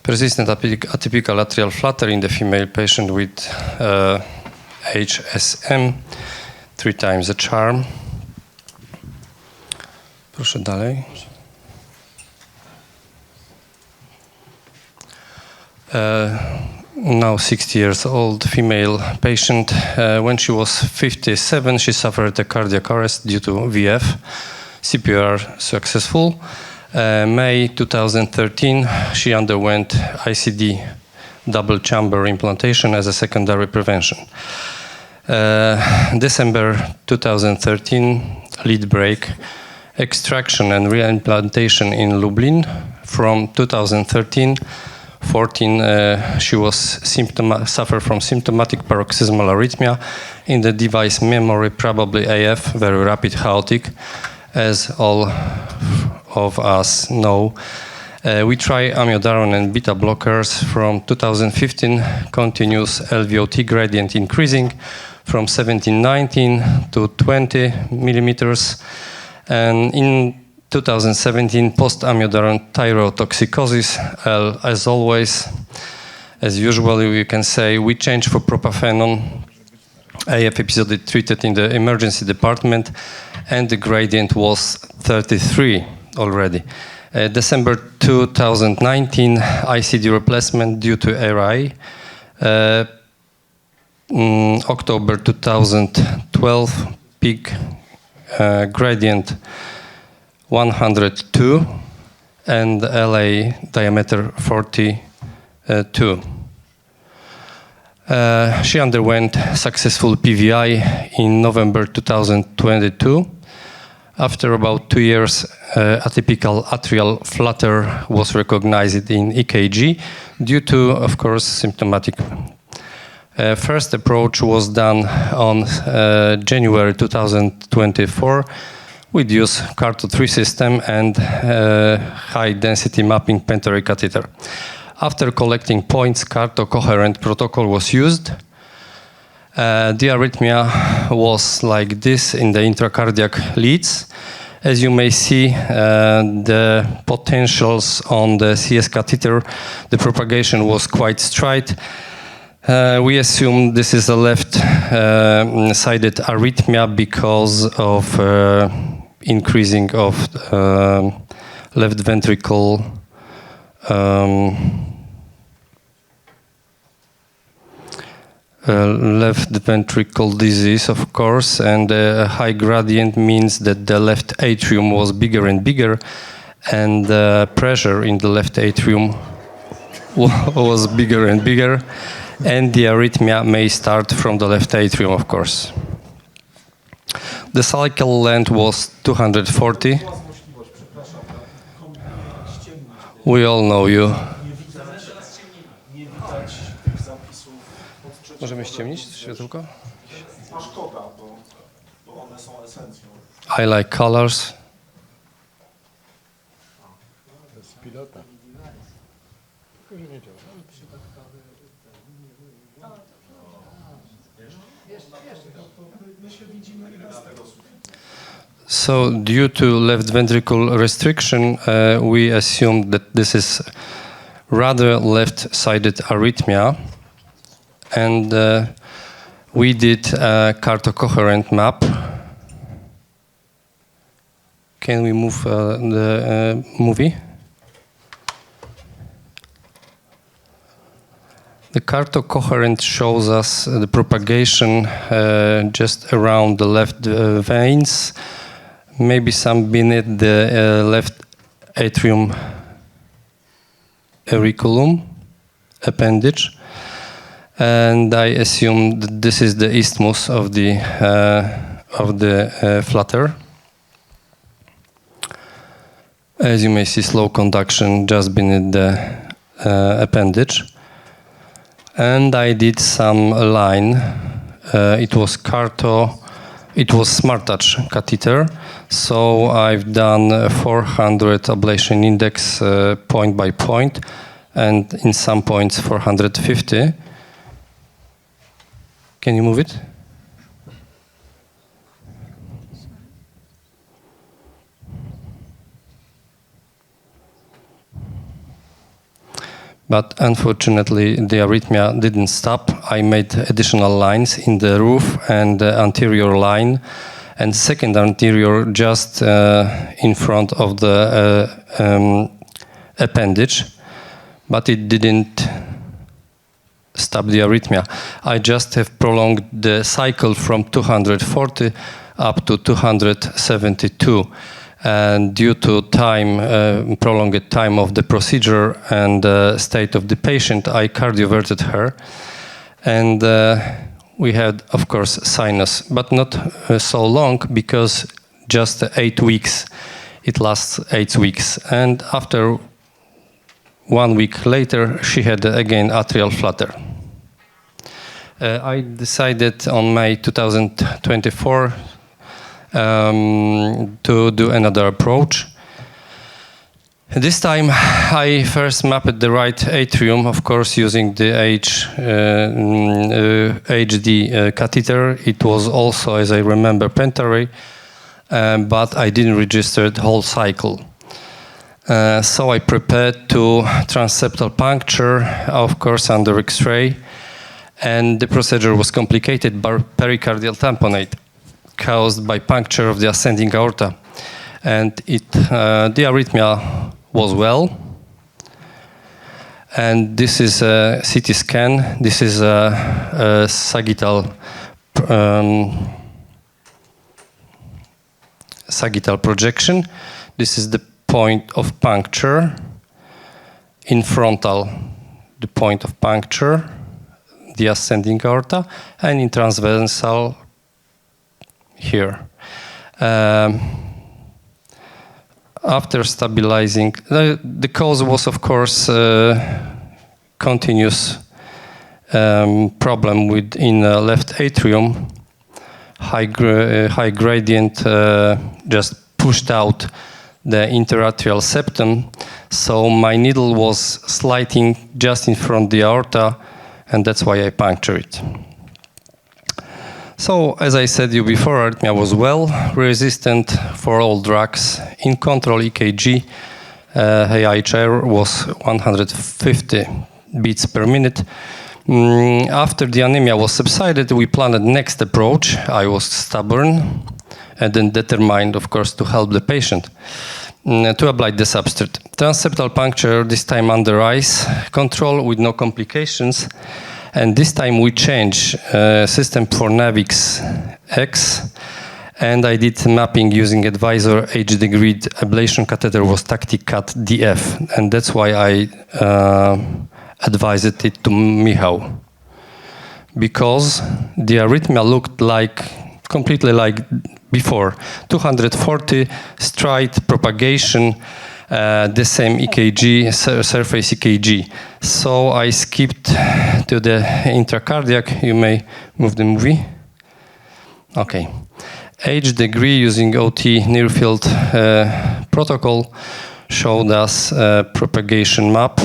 Persistent atypical atrial flutter in the female patient with HCM, 3 times the charm. Proszę dalej. Now 60 years old female patient. When she was 57, she suffered a cardiac arrest due to VF. CPR successful. May 2013, she underwent ICD double chamber implantation as a secondary prevention. December 2013, lead break, extraction and reimplantation in Lublin. From 2013, she was suffer from symptomatic paroxysmal arrhythmia in the device memory, probably AF, very rapid, chaotic, as all of us know. We try amiodarone and beta blockers. From 2015, continuous LVOT gradient increasing from 17-19 to 20 millimeters. And in 2017, post-amiodarone thyrotoxicosis, as always, as usually we can say, we changed for propafenone. AF episode treated in the emergency department, and the gradient was 33 already. December 2019, ICD replacement due to ARI. October 2012, peak gradient 102 and LA diameter 42. She underwent successful PVI in November 2022. After about 2 years, atypical atrial flutter was recognized in EKG due to, of course, symptomatic. First approach was done on January 2024 with use CARTO-3 system and high-density mapping Pentary catheter. After collecting points, CARTO-coherent protocol was used. The arrhythmia was like this in the intracardiac leads. As you may see, the potentials on the CS catheter, the propagation was quite straight. We assume this is a left-sided arrhythmia because of increasing of left ventricle left ventricle disease, of course, and a high gradient means that the left atrium was bigger and bigger, and the pressure in the left atrium was bigger and bigger, and the arrhythmia may start from the left atrium, of course. The cycle length was 240. We all know you. Możemy ściemnić światełko? Szkoda, bo one są esencją. I like colors. To jest pilota. So, due to left ventricle restriction, we assume that this is rather left-sided arrhythmia. And we did a CARTO-coherent map. Can we move the movie? The CARTO-coherent shows us the propagation just around the left veins, maybe some beneath the left atrium auriculum appendage. And I assume that this is the isthmus of the flutter. As you may see, slow conduction just beneath the appendage. And I did some line. It was Smart Touch catheter. So I've done 400 ablation index point by point, and in some points 450. Can you move it? But unfortunately, the arrhythmia didn't stop. I made additional lines in the roof and the anterior line, and second anterior just in front of the appendage, but it didn't stop the arrhythmia. I just have prolonged the cycle from 240 up to 272. And due to time, prolonged time of the procedure and state of the patient, I cardioverted her. And we had, of course, sinus, but not so long, because just 8 weeks. It lasts 8 weeks. And after 1 week later, she had again atrial flutter. I decided on May 2024 to do another approach. This time I first mapped the right atrium, of course, using the HD catheter. It was also, as I remember, Pentaray, but I didn't register the whole cycle. So I prepared to transseptal puncture, of course, under X-ray, and the procedure was complicated by pericardial tamponade caused by puncture of the ascending aorta, and the arrhythmia was well. And this is a CT scan. This is a sagittal projection. This is the point of puncture in frontal, the point of puncture, the ascending aorta, and in transversal here. After stabilizing, the cause was, of course, continuous problem in left atrium. High gradient just pushed out the interatrial septum, so my needle was sliding just in front of the aorta, and that's why I punctured it. So, as I said you before, arrhythmia was well resistant for all drugs. In control EKG, AHR was 150 beats per minute. After the anemia was subsided, we planned next approach. I was stubborn and then determined, of course, to help the patient to apply the substrate. Transseptal puncture, this time under ice, control with no complications. And this time we changed system for Navix X, and I did mapping using advisor HD grid ablation catheter was TactiCat DF, and that's why I advised it to Michał, because the arrhythmia looked completely like before. 240 stride propagation, the same EKG, surface EKG. So I skipped to the intracardiac. You may move the movie. Okay. H degree using OT near field protocol showed us a propagation map,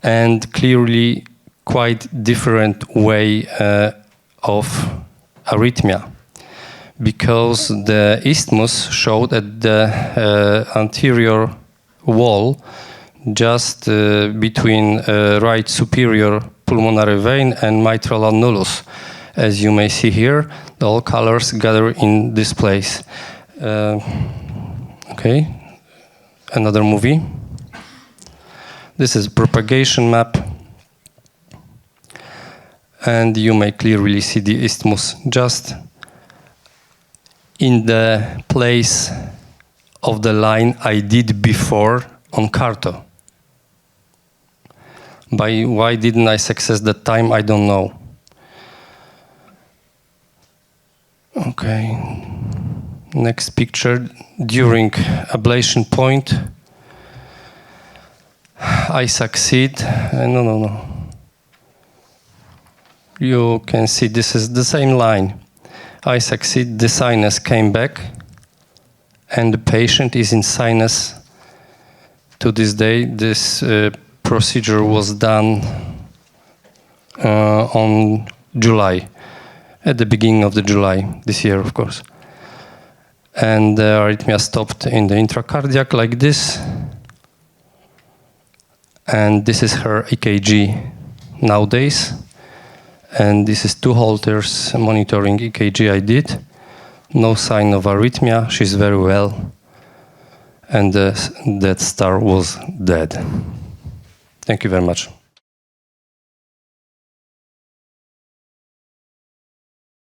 and clearly quite different way of arrhythmia, because the isthmus showed at the anterior wall, just between right superior pulmonary vein and mitral annulus. As you may see here, all colors gather in this place. Okay, another movie. This is propagation map, and you may clearly see the isthmus just in the place of the line I did before on Carto. Why didn't I success that time? I don't know. Okay, next picture. During ablation point, I succeed. No. You can see this is the same line. I succeed, the sinus came back, and the patient is in sinus to this day. This procedure was done on July, at the beginning of the July this year, of course. And the arrhythmia stopped in the intracardiac like this. And this is her EKG nowadays. And this is 2 Holters monitoring EKG I did. No sign of arrhythmia, she's very well. And the Death Star was dead. Thank you very much.